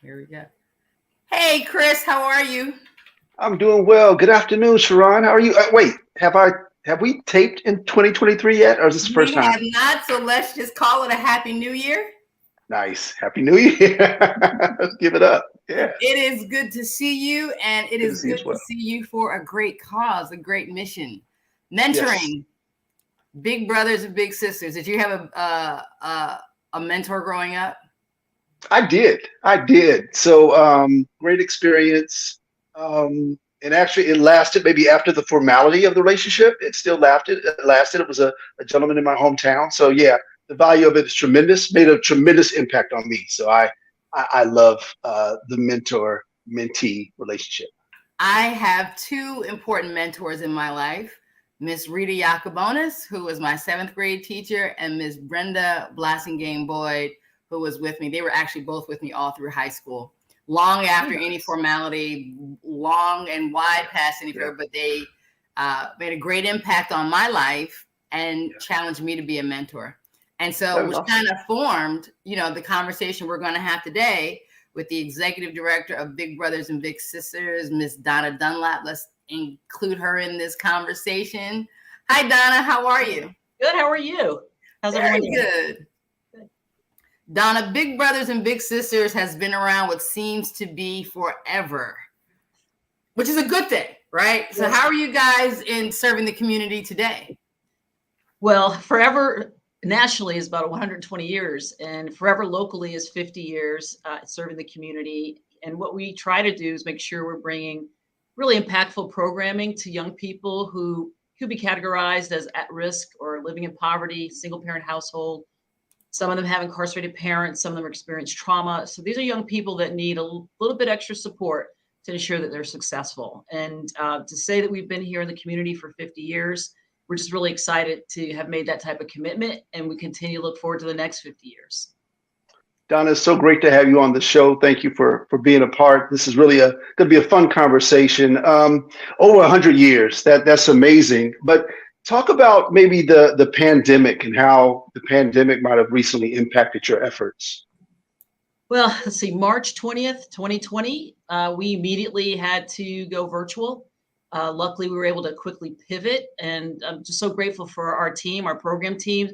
Here we go. Hey, Chris, how are you? I'm doing well. Good afternoon, Sharon. How are you? Wait, have we taped in 2023 yet, or is this the first We time? have not, so let's just call it a happy new year. Nice. Happy New Year. Let's give it up. Yeah. It is good to see you, and it Good to is see you good as to well. see you for a great cause, a great mission. Yes, Mentoring big brothers and big sisters. Did you have a mentor growing up? I did. I did. So great experience. And actually, it lasted maybe after the formality of the relationship. It still lasted. It lasted. It was a gentleman in my hometown. So yeah, the value of it is tremendous. Made a tremendous impact on me. So I love the mentor mentee relationship. I have two important mentors in my life. Miss Rita Yacobonis, who was my seventh grade teacher, and Miss Brenda Blassingame Boyd, who was with me. They were actually both with me all through high school, long Very after any nice. formality, long and wide past any, Yeah. but they made a great impact on my life and Yeah. challenged me to be a mentor. And That so, was which awesome. kind of formed, the conversation we're going to have today with the executive director of Big Brothers and Big Sisters, Miss Donna Dunlap. Let's include her in this conversation. Hi, Donna. How are you? Good. How are you? How's everyone Very doing? good. Donna, Big Brothers and Big Sisters has been around what seems to be forever, which is a good thing, right? So, Yes. how are you guys in serving the community today? Well, forever nationally is about 120 years, and forever locally is 50 years serving the community. And what we try to do is make sure we're bringing really impactful programming to young people who could be categorized as at risk or living in poverty, single parent household. Some of them have incarcerated parents, some of them experience trauma. So these are young people that need a little bit extra support to ensure that they're successful. And to say that we've been here in the community for 50 years, we're just really excited to have made that type of commitment, and we continue to look forward to the next 50 years. Donna, it's so great to have you on the show. Thank you for being a part. This is really a going to be a fun conversation. Over 100 years, that's amazing. But talk about maybe the pandemic and how the pandemic might have recently impacted your efforts. Well, let's see, March 20th, 2020, we immediately had to go virtual. Luckily, we were able to quickly pivot, and I'm just so grateful for our team, our program team,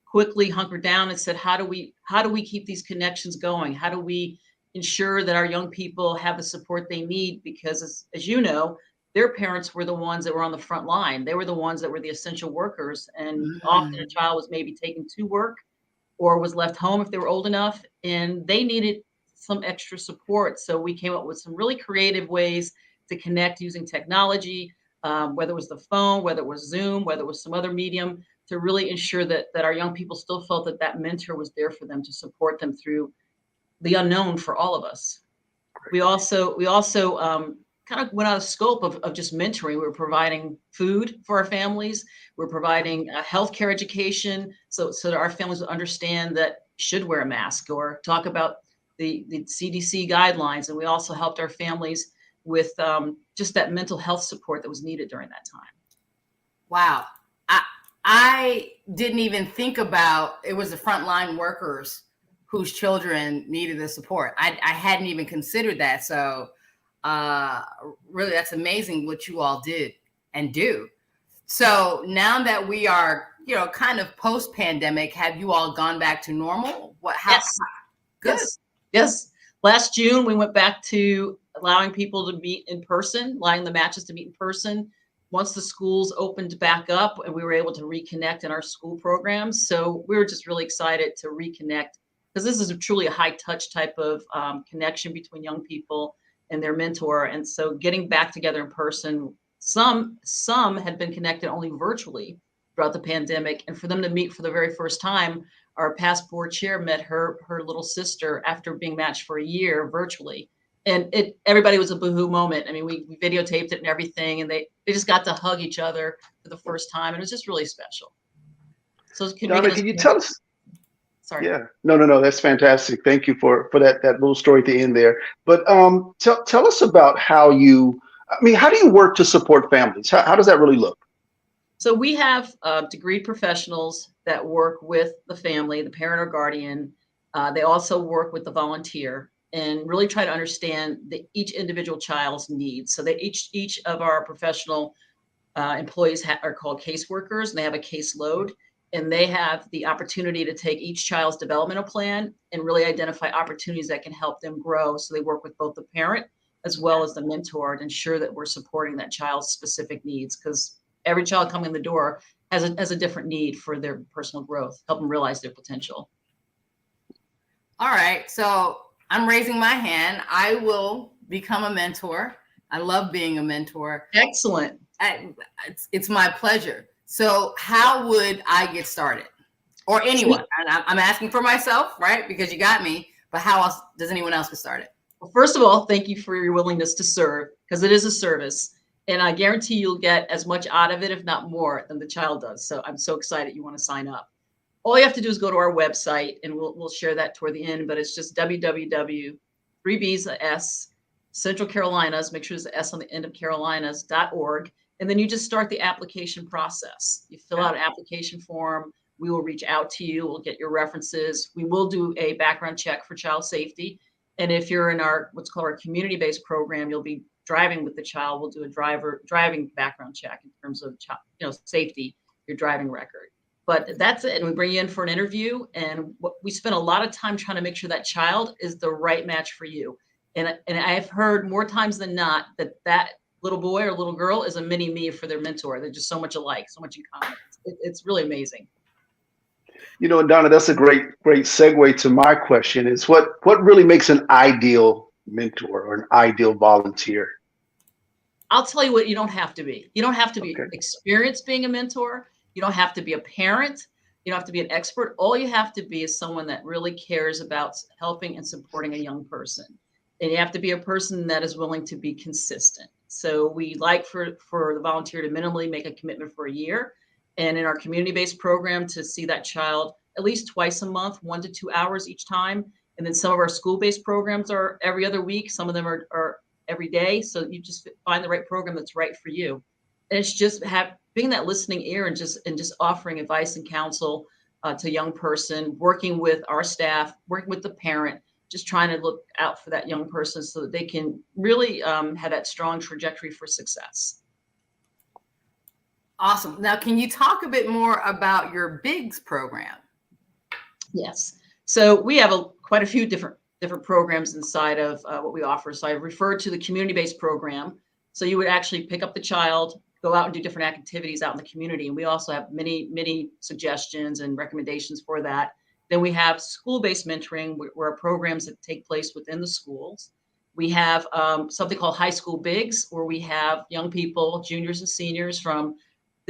quickly hunkered down and said, how do we keep these connections going? How do we ensure that our young people have the support they need? Because as you know, their parents were the ones that were on the front line. They were the ones that were the essential workers, and often a Mm. child was maybe taken to work or was left home if they were old enough, and they needed some extra support. So we came up with some really creative ways to connect using technology, whether it was the phone, whether it was Zoom, whether it was some other medium, to really ensure that our young people still felt that mentor was there for them to support them through the unknown for all of us. We also kind of went out of scope of just mentoring. We were providing food for our families. We're providing healthcare education so that our families would understand that should wear a mask or talk about the CDC guidelines. And we also helped our families with just that mental health support that was needed during that time. Wow. I I didn't even think about it was the frontline workers whose children needed the support. I hadn't even considered that. So uh really that's amazing what you all did and do. So now that we are, kind of post pandemic, have you all gone back to normal? What how Yes. good. Yes, yes. Last June, we went back to allowing people to meet in person, allowing the matches to meet in person. Once the schools opened back up and we were able to reconnect in our school programs. So we were just really excited to reconnect because this is truly a high touch type of connection between young people and their mentor. And so getting back together in person, some had been connected only virtually throughout the pandemic. And for them to meet for the very first time, our past board chair met her little sister after being matched for a year virtually, and everybody was a boohoo moment. I mean, we videotaped it and everything, and they just got to hug each other for the first time, and it was just really special. So Donna, making this can you tell us? sorry. Yeah, no, that's fantastic. Thank you for that little story at the end there. But tell us about how you. I mean, how do you work to support families? How does that really look? So we have degreed professionals that work with the family, the parent or guardian. They also work with the volunteer. and really try to understand each individual child's needs. So that each of our professional employees are called caseworkers, and they have a caseload, and they have the opportunity to take each child's developmental plan and really identify opportunities that can help them grow. So they work with both the parent as well as the mentor to ensure that we're supporting that child's specific needs, because every child coming in the door has a different need for their personal growth, help them realize their potential. All right, so I'm raising my hand. I will become a mentor. I love being a mentor. Excellent. It's my pleasure. So how would I get started? Or anyone? I'm asking for myself, right? Because you got me. But how else does anyone else get started? Well, first of all, thank you for your willingness to serve, because it is a service. And I guarantee you'll get as much out of it, if not more, than the child does. So I'm so excited you want to sign up. All you have to do is go to our website, and we'll share that toward the end. But it's just www.3Bs Central Carolinas, make sure there's an S on the end of Carolinas.org. And then you just start the application process. You fill out an application form. We will reach out to you. We'll get your references. We will do a background check for child safety. And if you're in our what's called our community-based program, you'll be driving with the child. We'll do a driving background check in terms of safety, your driving record. But that's it. And we bring you in for an interview. And we spend a lot of time trying to make sure that child is the right match for you. And I've heard more times than not that little boy or little girl is a mini me for their mentor. They're just so much alike, so much in common. It's really amazing. You know, Donna, that's a great segue to my question is what really makes an ideal mentor or an ideal volunteer? I'll tell you what you don't have to be. You don't have to be experienced being a mentor. You don't have to be a parent. You don't have to be an expert. All you have to be is someone that really cares about helping and supporting a young person. And you have to be a person that is willing to be consistent. So we like for the volunteer to minimally make a commitment for a year. And in our community-based program to see that child at least twice a month, 1 to 2 hours each time. And then some of our school-based programs are every other week. Some of them are every day. So you just find the right program that's right for you. And it's just being that listening ear and just offering advice and counsel to a young person, working with our staff, working with the parent, just trying to look out for that young person so that they can really have that strong trajectory for success. Awesome. Now, can you talk a bit more about your BIGS program? Yes. So we have quite a few different programs inside of what we offer. So I referred to the community-based program. So you would actually pick up the child, go out and do different activities out in the community. And we also have many suggestions and recommendations for that. Then we have school-based mentoring, where programs that take place within the schools. We have something called High School Bigs, where we have young people, juniors and seniors from,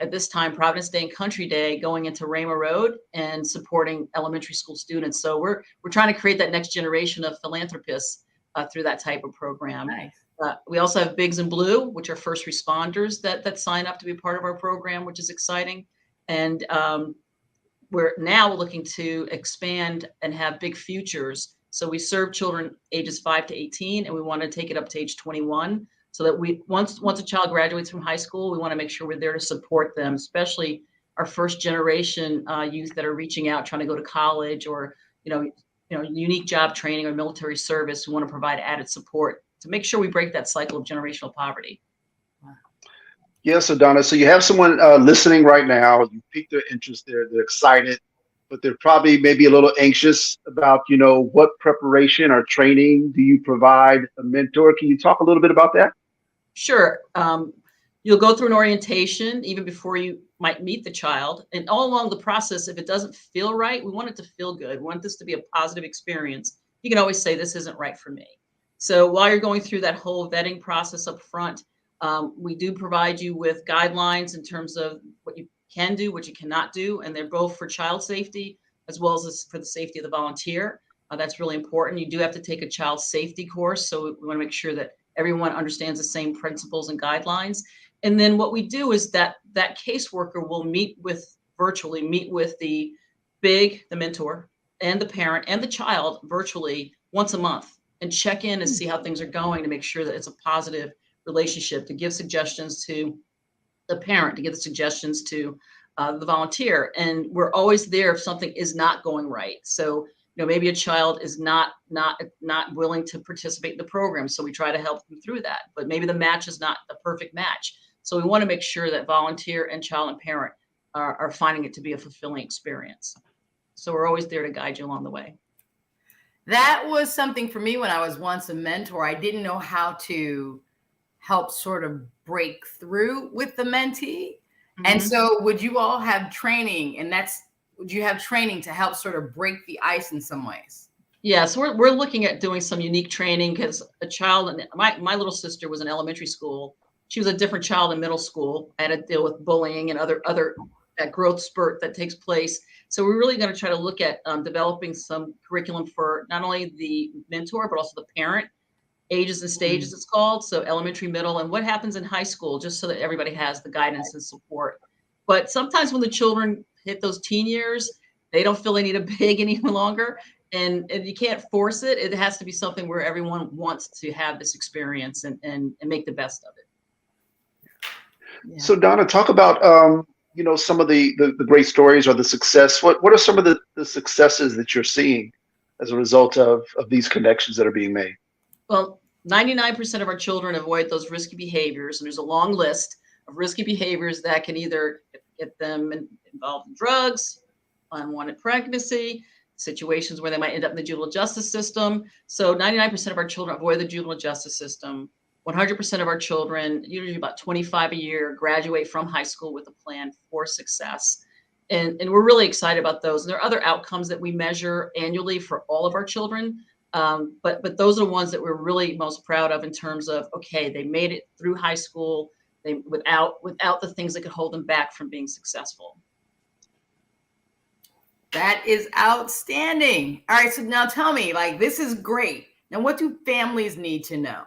at this time, Providence Day and Country Day, going into Rama Road and supporting elementary school students. So we're trying to create that next generation of philanthropists through that type of program. Nice. We also have Bigs in Blue, which are first responders that sign up to be part of our program, which is exciting. And we're now looking to expand and have big futures. So we serve children ages 5 to 18, and we want to take it up to age 21. So that once a child graduates from high school, we want to make sure we're there to support them, especially our first generation youth that are reaching out, trying to go to college or unique job training or military service. We want to provide added support to make sure we break that cycle of generational poverty. Yeah, so Donna, so you have someone listening right now, you piqued their interest, they're excited, but they're probably maybe a little anxious about, what preparation or training do you provide a mentor? Can you talk a little bit about that? Sure. You'll go through an orientation even before you might meet the child. And all along the process, if it doesn't feel right, we want it to feel good. We want this to be a positive experience. You can always say, this isn't right for me. So while you're going through that whole vetting process up front, we do provide you with guidelines in terms of what you can do, what you cannot do. And they're both for child safety as well as for the safety of the volunteer. That's really important. You do have to take a child safety course. So we want to make sure that everyone understands the same principles and guidelines. And then what we do is that caseworker will virtually meet with the mentor and the parent and the child virtually once a month and check in and see how things are going to make sure that it's a positive relationship, to give suggestions to the parent, to give the suggestions to the volunteer. And we're always there if something is not going right. So maybe a child is not willing to participate in the program. So we try to help them through that, but maybe the match is not the perfect match. So we want to make sure that volunteer and child and parent are finding it to be a fulfilling experience. So we're always there to guide you along the way. That was something for me when I was once a mentor. I didn't know how to help sort of break through with the mentee. Mm-hmm. And so would you all have training, and would you have training to help sort of break the ice in some ways? Yeah, so we're looking at doing some unique training, because a child, my little sister was in elementary school. She was a different child in middle school. I had to deal with bullying and other that growth spurt that takes place. So we're really going to try to look at developing some curriculum for not only the mentor, but also the parent, ages and stages it's called. So elementary, middle, and what happens in high school, just so that everybody has the guidance and support. But sometimes when the children hit those teen years, they don't feel they need a big any longer. And you can't force it. It has to be something where everyone wants to have this experience and make the best of it. Yeah. So Donna, talk about some of the great stories or the success. What are some of the successes that you're seeing as a result of these connections that are being made? Well, 99% of our children avoid those risky behaviors, and there's a long list of risky behaviors that can either get them involved in drugs, unwanted pregnancy, situations where they might end up in the juvenile justice system. So 99% of our children avoid the juvenile justice system. 100% of our children, usually about 25 a year, graduate from high school with a plan for success. And we're really excited about those. And there are other outcomes that we measure annually for all of our children. But those are the ones that we're really most proud of in terms of, okay, they made it through high school without the things that could hold them back from being successful. That is outstanding. All right, so now tell me, this is great. Now, what do families need to know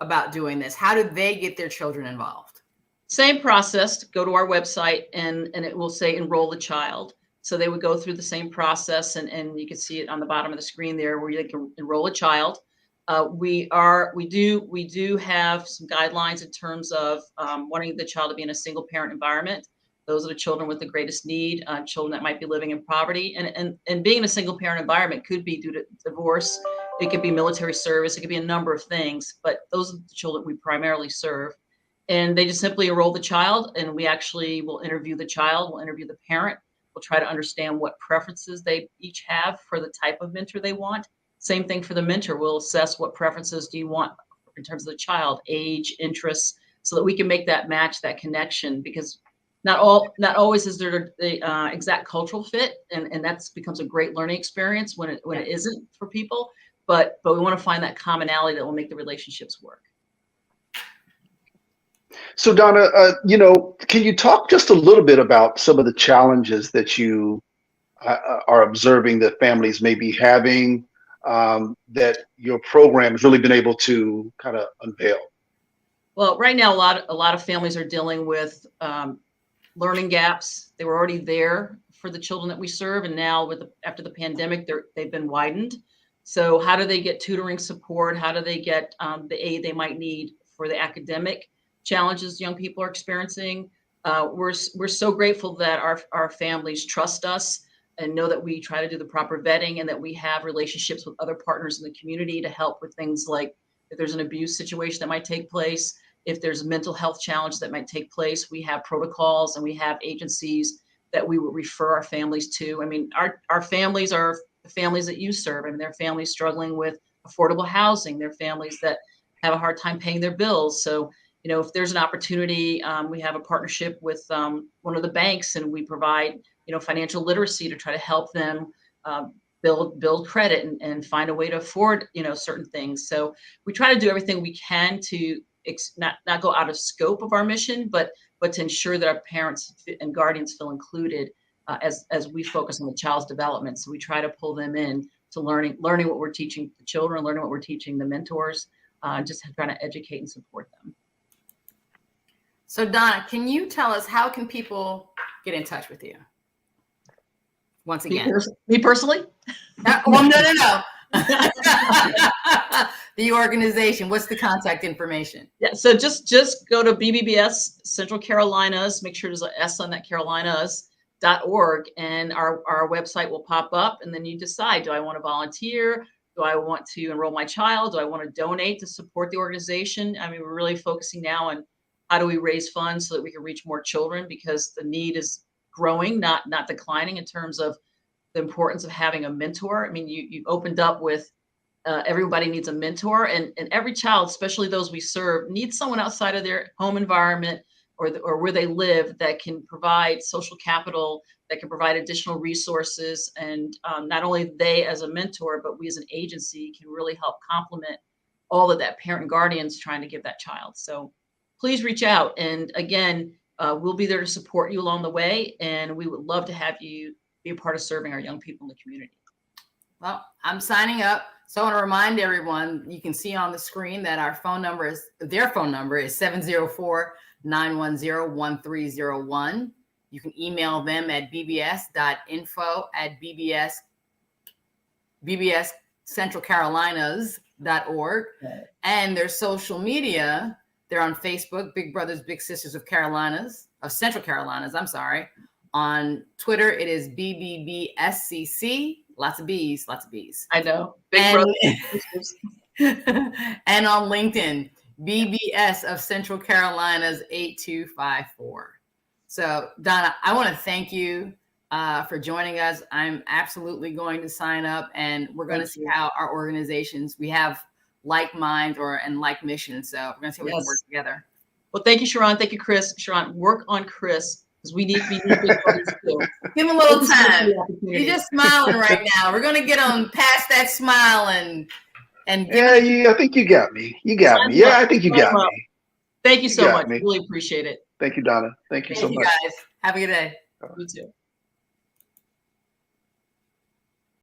about doing this? How do they get their children involved? Same process. Go to our website and it will say enroll the child. So they would go through the same process, and you can see it on the bottom of the screen there where they can enroll a child. We do have some guidelines in terms of wanting the child to be in a single parent environment. Those are the children with the greatest need, children that might be living in poverty. And being in a single parent environment could be due to divorce. It could be military service. It could be a number of things, but those are the children we primarily serve. And they just simply enroll the child, and we actually will interview the child. We'll interview the parent. We'll try to understand what preferences they each have for the type of mentor they want. Same thing for the mentor. We'll assess what preferences do you want in terms of the child, age, interests, so that we can make that match, that connection, because not always is there the exact cultural fit, and that becomes a great learning experience when it isn't for people. But we want to find that commonality that will make the relationships work. So Donna, can you talk just a little bit about some of the challenges that you are observing that families may be having, that your program has really been able to kind of unveil? Well, right now, a lot of families are dealing with learning gaps. They were already there for the children that we serve, and now after the pandemic, they've been widened. So how do they get tutoring support? How do they get the aid they might need for the academic challenges young people are experiencing? We're so grateful that our families trust us and know that we try to do the proper vetting, and that we have relationships with other partners in the community to help with things like if there's an abuse situation that might take place, if there's a mental health challenge that might take place. We have protocols and we have agencies that we would refer our families to. I mean, our families are the families that you serve. I mean, they're families struggling with affordable housing. They're families that have a hard time paying their bills. So, if there's an opportunity, we have a partnership with one of the banks, and we provide, financial literacy to try to help them build credit and find a way to afford, certain things. So we try to do everything we can to not go out of scope of our mission, but to ensure that our parents and guardians feel included as we focus on the child's development. So we try to pull them in to learning what we're teaching the children, learning what we're teaching the mentors, just trying to educate and support them. So Donna, can you tell us how can people get in touch with you? Once again, me personally? Well, no. The organization. What's the contact information? Yeah, so just go to BBBS Central Carolinas. Make sure there's an S on that, Carolinas. .org, and our website will pop up, and then you decide, do I want to volunteer? Do I want to enroll my child? Do I want to donate to support the organization? I mean, we're really focusing now on how do we raise funds so that we can reach more children, because the need is growing, not declining, in terms of the importance of having a mentor. I mean, you opened up with everybody needs a mentor, and every child, especially those we serve, needs someone outside of their home environment or where they live that can provide social capital, that can provide additional resources. And not only they as a mentor, but we as an agency can really help complement all that parent and guardian's trying to give that child. So please reach out. And again, we'll be there to support you along the way. And we would love to have you be a part of serving our young people in the community. Well, I'm signing up. So I want to remind everyone, you can see on the screen that their phone number is 704-910-1301. You can email them at bbs.info@bbscentralcarolinas.org. Right. And their social media, they're on Facebook, Big Brothers Big Sisters of Central Carolinas, I'm sorry. On Twitter, it is BBBSCC. Lots of B's, lots of B's. I know. And on LinkedIn, BBS of Central Carolinas 8254. So Donna, I want to thank you for joining us. I'm absolutely going to sign up, and we're going to see how our organizations, we have like minds and like missions. So we're going to see how we can work together. Well, thank you, Sharon. Thank you, Chris. Sharon, work on Chris, because we need big brothers too. Give him a little time. He's just smiling right now. We're going to get him past that smile and I think you got me. You got me. Yeah, I think you got me. Thank you so much. Really appreciate it. Thank you, Donna. Thank you so much. Thank you, guys. Have a good day. You too.